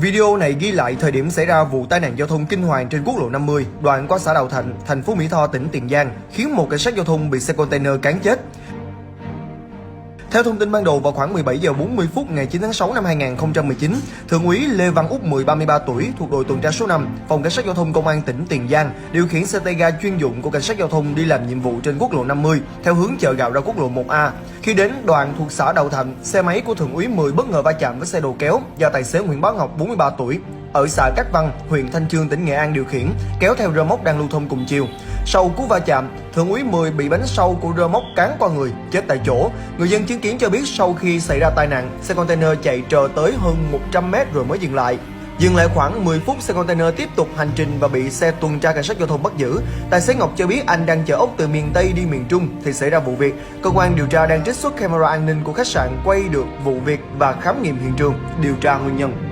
Video này ghi lại thời điểm xảy ra vụ tai nạn giao thông kinh hoàng trên quốc lộ 50, đoạn qua xã Đạo Thạnh, thành phố Mỹ Tho, tỉnh Tiền Giang, khiến một cảnh sát giao thông bị xe container cán chết. Theo thông tin ban đầu, vào khoảng 17 giờ 40 phút ngày 9 tháng 6 năm 2019, Thượng úy Lê Văn Úc 33 tuổi thuộc đội tuần tra số 5, phòng cảnh sát giao thông công an tỉnh Tiền Giang điều khiển xe tay ga chuyên dụng của cảnh sát giao thông đi làm nhiệm vụ trên quốc lộ 50 theo hướng chợ Gạo ra quốc lộ 1A. Khi đến đoạn thuộc xã Đạo Thạnh, xe máy của Thượng úy 10 bất ngờ va chạm với xe đầu kéo do tài xế Nguyễn Bá Ngọc 43 tuổi ở xã Cát Văn, huyện Thanh Chương, tỉnh Nghệ An điều khiển, kéo theo rơ móc đang lưu thông cùng chiều. Sau cú va chạm, Thượng úy 10 bị bánh sau của rơ móc cán qua người, chết tại chỗ. Người dân chứng kiến cho biết sau khi xảy ra tai nạn, xe container chạy trờ tới hơn 100 m rồi mới dừng lại. Dừng lại khoảng 10 phút, xe container tiếp tục hành trình và bị xe tuần tra cảnh sát giao thông bắt giữ. Tài xế Ngọc cho biết anh đang chở ốc từ miền Tây đi miền Trung thì xảy ra vụ việc. Cơ quan điều tra đang trích xuất camera an ninh của khách sạn quay được vụ việc và khám nghiệm hiện trường, điều tra nguyên nhân.